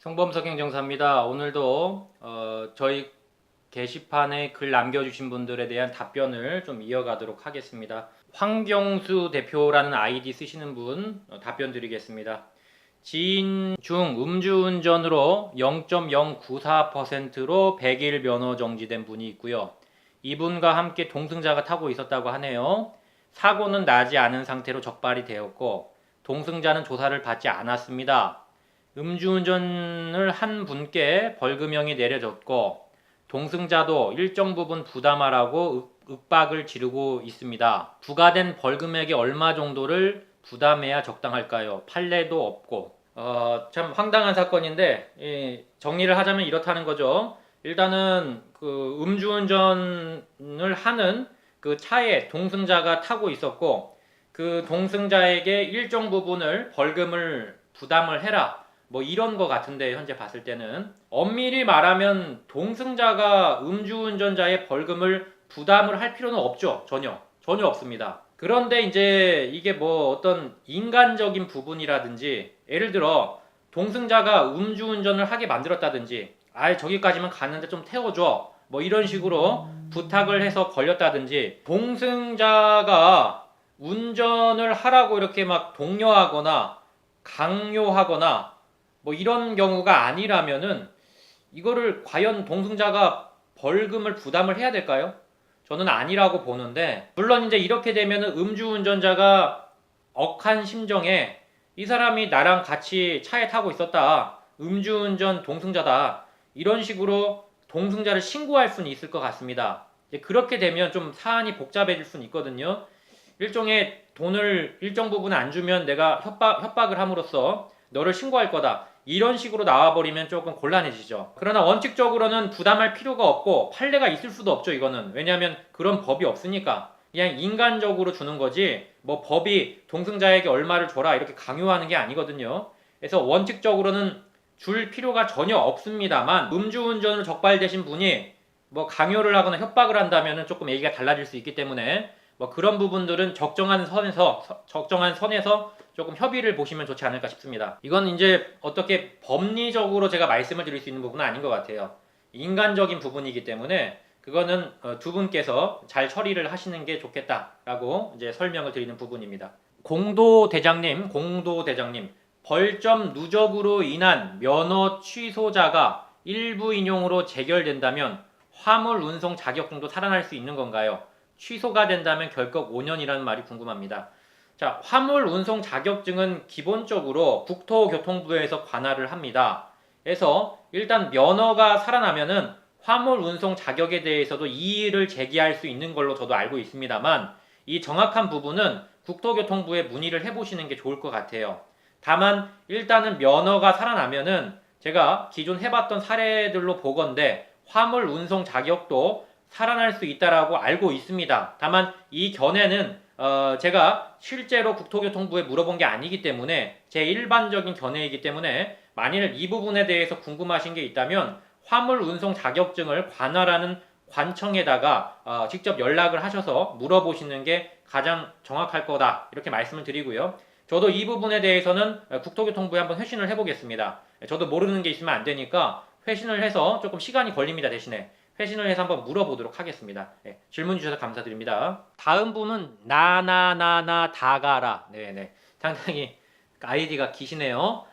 성범석행정사입니다. 오늘도 저희 게시판에 글 남겨주신 분들에 대한 답변을 좀 이어가도록 하겠습니다. 황경수 대표라는 아이디 쓰시는 분 답변 드리겠습니다. 지인 중 음주운전으로 0.094%로 100일 면허 정지된 분이 있고요. 이분과 함께 동승자가 타고 있었다고 하네요. 사고는 나지 않은 상태로 적발이 되었고 동승자는 조사를 받지 않았습니다. 음주운전을 한 분께 벌금형이 내려졌고 동승자도 일정 부분 부담하라고 윽박을 지르고 있습니다. 부과된 벌금액이 얼마 정도를 부담해야 적당할까요? 판례도 없고 참 황당한 사건인데 정리를 하자면 이렇다는 거죠. 일단은 그 음주운전을 하는 그 차에 동승자가 타고 있었고 그 동승자에게 일정 부분을 벌금을 부담을 해라. 뭐 이런 거 같은데 현재 봤을 때는 엄밀히 말하면 동승자가 음주운전자의 벌금을 부담을 할 필요는 없죠. 전혀 없습니다. 그런데 이제 이게 뭐 어떤 인간적인 부분이라든지 예를 들어 동승자가 음주운전을 하게 만들었다든지 아예 저기까지만 가는데 좀 태워줘 뭐 이런 식으로 부탁을 해서 걸렸다든지 동승자가 운전을 하라고 이렇게 막 독려하거나 강요하거나 뭐 이런 경우가 아니라면은 이거를 과연 동승자가 벌금을 부담을 해야 될까요? 저는 아니라고 보는데 물론 이제 이렇게 되면은 음주운전자가 억한 심정에 이 사람이 나랑 같이 차에 타고 있었다. 음주운전 동승자다. 이런 식으로 동승자를 신고할 수는 있을 것 같습니다. 그렇게 되면 좀 사안이 복잡해질 수는 있거든요. 일종의 돈을 일정 부분 안 주면 내가 협박을 함으로써 너를 신고할 거다. 이런 식으로 나와버리면 조금 곤란해지죠. 그러나 원칙적으로는 부담할 필요가 없고 판례가 있을 수도 없죠. 이거는 왜냐하면 그런 법이 없으니까 그냥 인간적으로 주는 거지 뭐 법이 동승자에게 얼마를 줘라 이렇게 강요하는 게 아니거든요. 그래서 원칙적으로는 줄 필요가 전혀 없습니다만 음주운전으로 적발되신 분이 뭐 강요를 하거나 협박을 한다면 조금 얘기가 달라질 수 있기 때문에 뭐 그런 부분들은 적정한 선에서 조금 협의를 보시면 좋지 않을까 싶습니다. 이건 이제 어떻게 법리적으로 제가 말씀을 드릴 수 있는 부분은 아닌 것 같아요. 인간적인 부분이기 때문에 그거는 두 분께서 잘 처리를 하시는 게 좋겠다라고 이제 설명을 드리는 부분입니다. 공도대장님, 벌점 누적으로 인한 면허 취소자가 일부 인용으로 재결된다면 화물 운송 자격증도 살아날 수 있는 건가요? 취소가 된다면 결국 5년이라는 말이 궁금합니다. 자, 화물 운송 자격증은 기본적으로 국토교통부에서 관할을 합니다. 그래서 일단 면허가 살아나면은 화물 운송 자격에 대해서도 이의를 제기할 수 있는 걸로 저도 알고 있습니다만 이 정확한 부분은 국토교통부에 문의를 해보시는 게 좋을 것 같아요. 다만 일단은 면허가 살아나면은 제가 기존 해봤던 사례들로 보건대 화물 운송 자격도 살아날 수 있다라고 알고 있습니다. 다만 이 견해는 제가 실제로 국토교통부에 물어본 게 아니기 때문에 제 일반적인 견해이기 때문에 만일 이 부분에 대해서 궁금하신 게 있다면 화물 운송 자격증을 관할하는 관청에다가 직접 연락을 하셔서 물어보시는 게 가장 정확할 거다 이렇게 말씀을 드리고요. 저도 이 부분에 대해서는 국토교통부에 한번 회신을 해보겠습니다. 저도 모르는 게 있으면 안 되니까 회신을 해서 조금 시간이 걸립니다. 대신에 회신을 해서 한번 물어보도록 하겠습니다. 네, 질문 주셔서 감사드립니다. 다음 분은 나나나나 다가라. 네네. 상당히 아이디가 기시네요.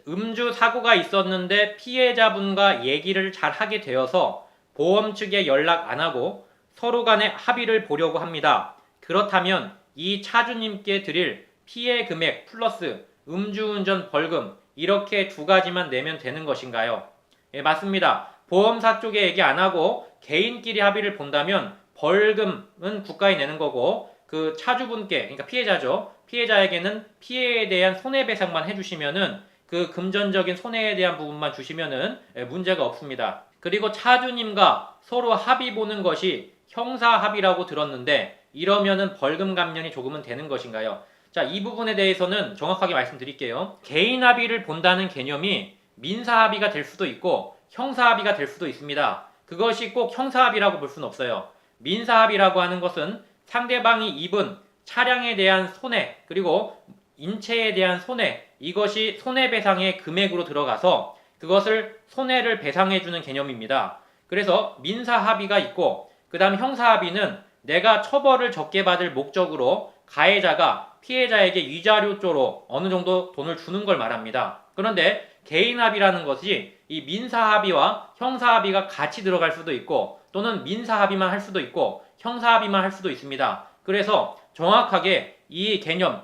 음주 사고가 있었는데 피해자분과 얘기를 잘 하게 되어서 보험 측에 연락 안 하고 서로 간의 합의를 보려고 합니다. 그렇다면 이 차주님께 드릴 피해 금액 플러스 음주운전 벌금 이렇게 두 가지만 내면 되는 것인가요? 예, 맞습니다. 보험사 쪽에 얘기 안 하고 개인끼리 합의를 본다면 벌금은 국가에 내는 거고 그 차주분께 그러니까 피해자죠. 피해자에게는 피해에 대한 손해배상만 해주시면은 그 금전적인 손해에 대한 부분만 주시면은 문제가 없습니다. 그리고 차주님과 서로 합의 보는 것이 형사 합의라고 들었는데 이러면은 벌금 감면이 조금은 되는 것인가요? 자, 이 부분에 대해서는 정확하게 말씀드릴게요. 개인 합의를 본다는 개념이 민사 합의가 될 수도 있고 형사 합의가 될 수도 있습니다. 그것이 꼭 형사 합의라고 볼 수는 없어요. 민사 합의라고 하는 것은 상대방이 입은 차량에 대한 손해 그리고 인체에 대한 손해 이것이 손해배상의 금액으로 들어가서 그것을 손해를 배상해주는 개념입니다. 그래서 민사합의가 있고 그 다음 형사합의는 내가 처벌을 적게 받을 목적으로 가해자가 피해자에게 위자료조로 어느 정도 돈을 주는 걸 말합니다. 그런데 개인합의라는 것이 이 민사합의와 형사합의가 같이 들어갈 수도 있고 또는 민사합의만 할 수도 있고 형사합의만 할 수도 있습니다. 그래서 정확하게 이 개념,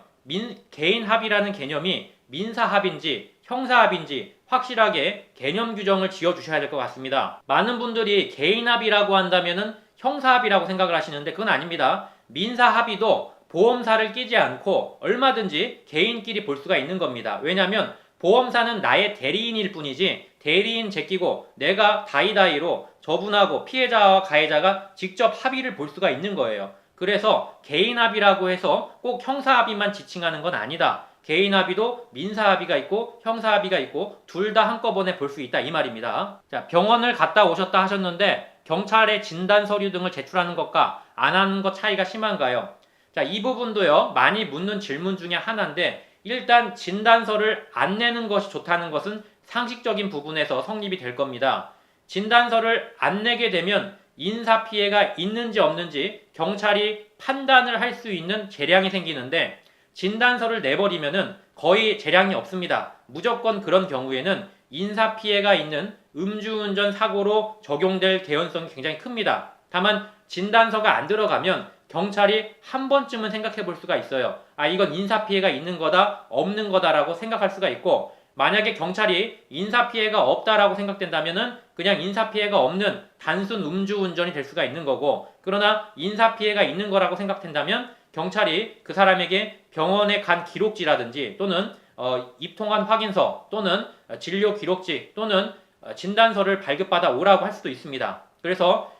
개인합의라는 개념이 민사합의인지 형사합의인지 확실하게 개념 규정을 지어주셔야 될 것 같습니다. 많은 분들이 개인합의라고 한다면은 형사합의라고 생각을 하시는데 그건 아닙니다. 민사합의도 보험사를 끼지 않고 얼마든지 개인끼리 볼 수가 있는 겁니다. 왜냐하면 보험사는 나의 대리인일 뿐이지 대리인 제끼고 내가 다이다이로 저분하고 피해자와 가해자가 직접 합의를 볼 수가 있는 거예요. 그래서 개인합의라고 해서 꼭 형사합의만 지칭하는 건 아니다. 개인합의도 민사합의가 있고 형사합의가 있고 둘 다 한꺼번에 볼 수 있다 이 말입니다. 자, 병원을 갔다 오셨다 하셨는데 경찰에 진단 서류 등을 제출하는 것과 안 하는 것 차이가 심한가요? 자, 이 부분도요 많이 묻는 질문 중에 하나인데 일단 진단서를 안 내는 것이 좋다는 것은 상식적인 부분에서 성립이 될 겁니다. 진단서를 안 내게 되면 인사피해가 있는지 없는지 경찰이 판단을 할 수 있는 재량이 생기는데 진단서를 내버리면은 거의 재량이 없습니다. 무조건 그런 경우에는 인사피해가 있는 음주운전 사고로 적용될 개연성이 굉장히 큽니다. 다만 진단서가 안 들어가면 경찰이 한 번쯤은 생각해 볼 수가 있어요. 아, 이건 인사피해가 있는 거다, 없는 거다라고 생각할 수가 있고 만약에 경찰이 인사피해가 없다라고 생각된다면은 그냥 인사피해가 없는 단순 음주운전이 될 수가 있는 거고 그러나 인사피해가 있는 거라고 생각된다면 경찰이 그 사람에게 병원에 간 기록지라든지 또는 입통한 확인서 또는 진료 기록지 또는 진단서를 발급받아 오라고 할 수도 있습니다. 그래서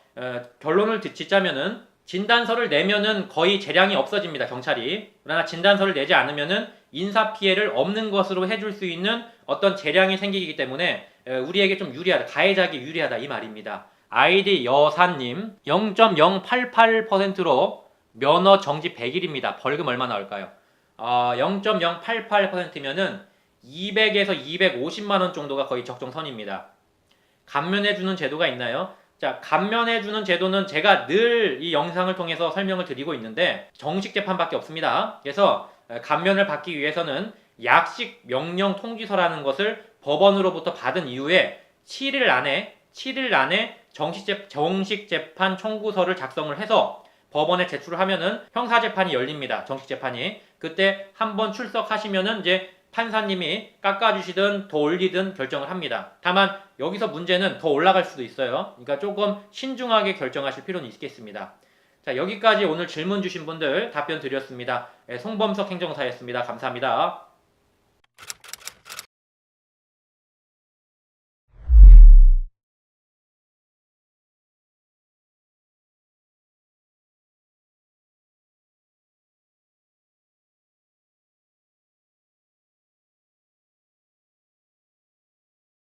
결론을 짓자면은 진단서를 내면은 거의 재량이 없어집니다. 경찰이. 그러나 진단서를 내지 않으면은 인사피해를 없는 것으로 해줄 수 있는 어떤 재량이 생기기 때문에 우리에게 좀 유리하다. 가해자에게 유리하다 이 말입니다. 아이디 여사님 0.088%로 면허 정지 100일입니다. 벌금 얼마 나올까요? 0.088%면은 200에서 250만 원 정도가 거의 적정선입니다. 감면해주는 제도가 있나요? 자, 감면해주는 제도는 제가 늘 이 영상을 통해서 설명을 드리고 있는데 정식 재판밖에 없습니다. 그래서 감면을 받기 위해서는 약식 명령 통지서라는 것을 법원으로부터 받은 이후에 7일 안에 정식 재판 청구서를 작성을 해서 법원에 제출을 하면은 형사재판이 열립니다. 정식 재판이. 그때 한번 출석하시면은 이제 판사님이 깎아주시든 더 올리든 결정을 합니다. 다만 여기서 문제는 더 올라갈 수도 있어요. 그러니까 조금 신중하게 결정하실 필요는 있겠습니다. 자, 여기까지 오늘 질문 주신 분들 답변 드렸습니다. 송범석 행정사였습니다. 감사합니다.